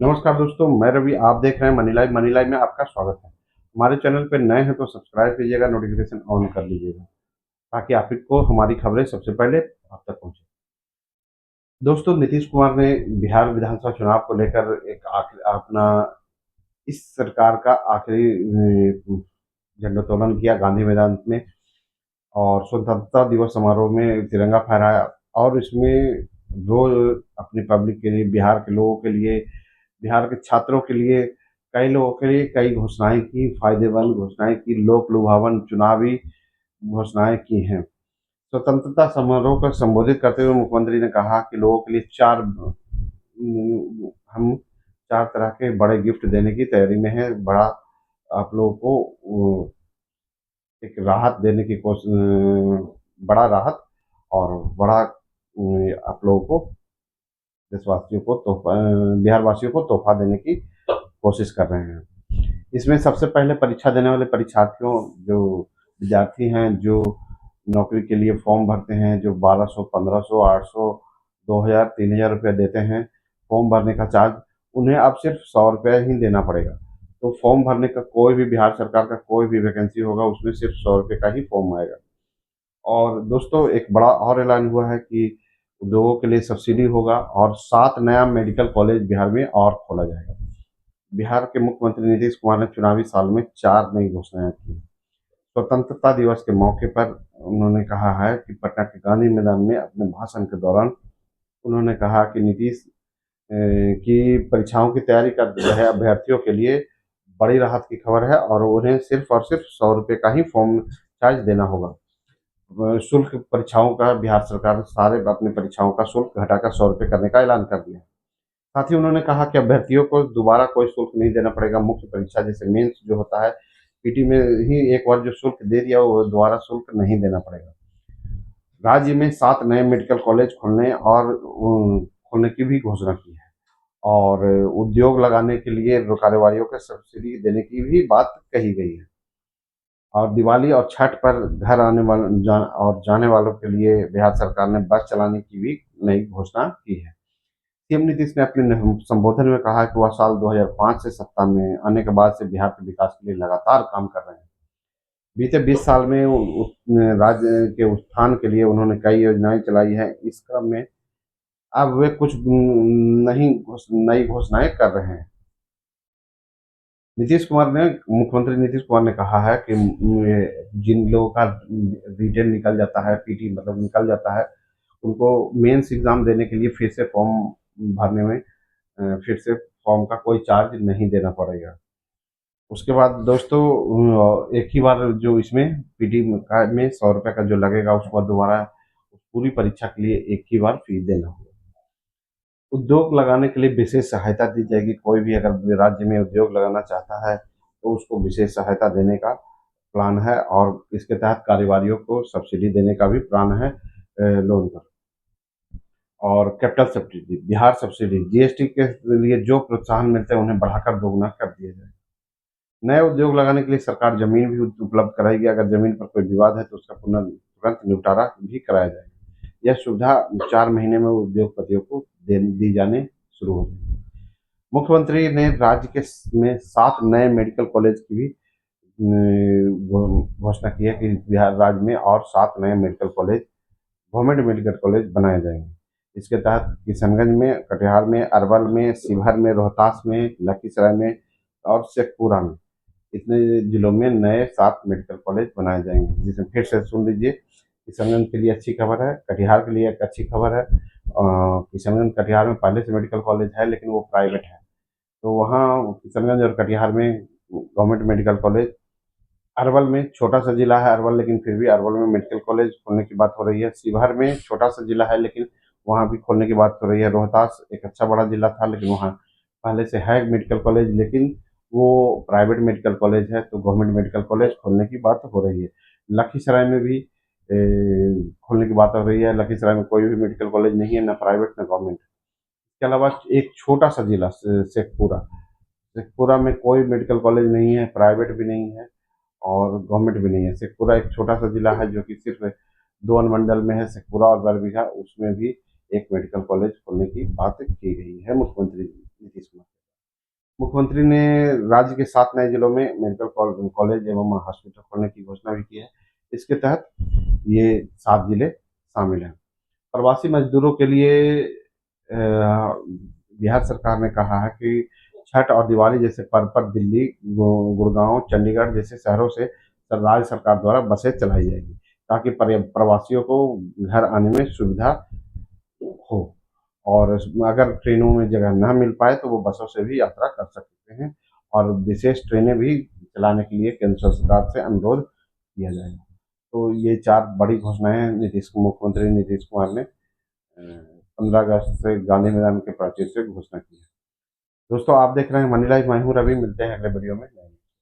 नमस्कार दोस्तों, मैं रवि। आप देख रहे हैं मनी लाइव। मनी लाइव में आपका स्वागत है। हमारे चैनल पे नए हैं तो सब्सक्राइब कीजिएगा, नोटिफिकेशन ऑन कर लीजिएगा ताकि आपको हमारी खबरें सबसे पहले आप तक पहुंचे। दोस्तों, नीतीश कुमार ने बिहार विधानसभा चुनाव को लेकर एक अपना इस सरकार का आखिरी झंडोत्तोलन किया गांधी मैदान में और स्वतंत्रता दिवस समारोह में तिरंगा फहराया। और इसमें जो अपनी पब्लिक के लिए, बिहार के लोगों के लिए, बिहार के छात्रों के लिए, कई लोगों के लिए कई घोषणाएं की, फायदेमंद घोषणाएं की, लोक लुभावन चुनावी घोषणाएं की हैं। स्वतंत्रता समारोह को संबोधित करते हुए मुख्यमंत्री ने कहा कि लोगों के लिए हम चार तरह के बड़े गिफ्ट देने की तैयारी में है। बड़ा आप लोगों को एक राहत देने की कोशिश, बड़ा राहत और बड़ा आप लोगों को, देशवासियों को तोहफा, बिहार वासियों को तोहफा देने की कोशिश कर रहे हैं। इसमें सबसे पहले परीक्षा देने वाले परीक्षार्थियों, जो विद्यार्थी हैं, जो नौकरी के लिए फॉर्म भरते हैं, जो 1200, 1500, 800, 2000, 3000 रुपया देते हैं फॉर्म भरने का चार्ज, उन्हें अब सिर्फ 100 रुपया ही देना पड़ेगा। तो फॉर्म भरने का कोई भी, बिहार सरकार का कोई भी वैकेंसी होगा उसमें सिर्फ 100 रुपये का ही फॉर्म आएगा। और दोस्तों, एक बड़ा और ऐलान हुआ है कि उद्योगों के लिए सब्सिडी होगा और 7 नया मेडिकल कॉलेज बिहार में और खोला जाएगा। बिहार के मुख्यमंत्री नीतीश कुमार ने चुनावी साल में 4 नई घोषणाएं की। स्वतंत्रता दिवस के मौके पर उन्होंने कहा है कि पटना के गांधी मैदान में अपने भाषण के दौरान उन्होंने कहा कि नीतीश की परीक्षाओं की तैयारी कर रहे अभ्यर्थियों के लिए बड़ी राहत की खबर है और उन्हें सिर्फ और सिर्फ 100 रुपये का ही फॉर्म चार्ज देना होगा। शुल्क परीक्षाओं का बिहार सरकार ने सारे अपनी परीक्षाओं का शुल्क घटाकर 100 रुपये करने का ऐलान कर दिया। साथ ही उन्होंने कहा कि अभ्यर्थियों को दोबारा कोई शुल्क नहीं देना पड़ेगा। मुख्य परीक्षा जैसे मेंस जो होता है, पीटी में ही एक बार जो शुल्क दे दिया वो दोबारा शुल्क नहीं देना पड़ेगा। राज्य में 7 नए मेडिकल कॉलेज खोलने और खोलने की भी घोषणा की है और उद्योग लगाने के लिए कारोबारियों को सब्सिडी देने की भी बात कही गई है। और दिवाली और छठ पर घर आने वाले और जाने वालों के लिए बिहार सरकार ने बस चलाने की भी नई घोषणा की है। सीएम नीतीश ने अपने संबोधन में कहा कि वह साल 2005 से सत्ता में आने के बाद से बिहार के विकास के लिए लगातार काम कर रहे हैं। बीते 20 साल में राज्य के उत्थान के लिए उन्होंने कई योजनाएं चलाई हैं। इस क्रम में अब वे कुछ नई घोषणाएं कर रहे हैं। मुख्यमंत्री नीतीश कुमार ने कहा है कि जिन लोगों का रिटेन निकल जाता है, पीटी मतलब निकल जाता है, उनको मेंस एग्जाम देने के लिए फिर से फॉर्म भरने में फिर से फॉर्म का कोई चार्ज नहीं देना पड़ेगा। उसके बाद दोस्तों, एक ही बार जो इसमें पीटी में 100 रुपये का जो लगेगा, उसके बाद दोबारा पूरी परीक्षा के लिए एक ही बार फीस देना होगा। उद्योग लगाने के लिए विशेष सहायता दी जाएगी। कोई भी अगर राज्य में उद्योग लगाना चाहता है तो उसको विशेष सहायता देने का प्लान है और इसके तहत कारोबारियों को सब्सिडी देने का भी प्लान है लोन पर। और capital subsidy, Bihar subsidy, GST के लिए जो प्रोत्साहन मिलते हैं उन्हें बढ़ाकर दोगुना कर दिया जाए। नए उद्योग लगाने के लिए सरकार जमीन भी उपलब्ध कराएगी। अगर जमीन पर कोई विवाद है तो उसका तुरंत निपटारा भी कराया जाएगा। यह सुविधा 4 महीने में उद्योगपतियों को दी जाने शुरू हो जाएगी। मुख्यमंत्री ने राज्य के में 7 नए मेडिकल कॉलेज की भी घोषणा की है कि बिहार राज्य में और 7 नए medical college, government medical college बनाए जाएंगे। इसके तहत किशनगंज में, कटिहार में, अरवल में, शिवहर में, रोहतास में, लखीसराय में और शेखपुरा में, इतने जिलों में नए 7 मेडिकल कॉलेज बनाए जाएंगे। जिसमें फिर से सुन लीजिए, किशनगंज के लिए अच्छी खबर है, कटिहार के लिए एक अच्छी खबर है। किशनगंज कटिहार में पहले से मेडिकल कॉलेज है लेकिन वो प्राइवेट है, तो वहाँ किशनगंज और कटिहार में गवर्नमेंट मेडिकल कॉलेज। अरवल में छोटा सा जिला है अरवल, लेकिन फिर भी अरवल में मेडिकल कॉलेज खोलने की बात हो रही है। शिवहर में छोटा सा जिला है लेकिन वहाँ भी खोलने की बात हो रही है। रोहतास एक अच्छा बड़ा जिला था लेकिन वहाँ पहले से है मेडिकल कॉलेज, लेकिन वो प्राइवेट मेडिकल कॉलेज है, तो गवर्नमेंट मेडिकल कॉलेज खोलने की बात हो रही है। लखीसराय में भी खोलने की बात हो रही है। लखीसराय में कोई भी मेडिकल कॉलेज नहीं है, ना प्राइवेट ना गवर्नमेंट। इसके अलावा एक छोटा सा जिला शेखपुरा, शेखपुरा में कोई मेडिकल कॉलेज नहीं है, प्राइवेट भी नहीं है और गवर्नमेंट भी नहीं है। शेखपुरा एक छोटा सा जिला है जो कि सिर्फ 2 अनुमंडल में है, शेखपुरा और बरबीघा। उसमें भी एक मेडिकल कॉलेज खोलने की बात की गई है मुख्यमंत्री नीतीश कुमार। मुख्यमंत्री ने राज्य के 7 नए जिलों में मेडिकल कॉलेज एवं हॉस्पिटल खोलने की घोषणा भी की है। इसके तहत ये 7 जिले शामिल हैं। प्रवासी मजदूरों के लिए बिहार सरकार ने कहा है कि छठ और दिवाली जैसे पर्व पर दिल्ली, गुड़गांव, चंडीगढ़ जैसे शहरों से राज्य सरकार द्वारा बसें चलाई जाएगी, ताकि प्रवासियों को घर आने में सुविधा हो। और अगर ट्रेनों में जगह ना मिल पाए तो वो बसों से भी यात्रा कर सकते हैं, और विशेष ट्रेनें भी चलाने के लिए केंद्र सरकार से अनुरोध किया जाएगा। तो ये 4 बड़ी घोषणाएं मुख्यमंत्री नीतीश कुमार ने 15 अगस्त से गांधी मैदान के प्राचीर से घोषणा की है। दोस्तों, आप देख रहे हैं मनी लाइव, मैं हूँ रवि। मिलते हैं अगले वीडियो में।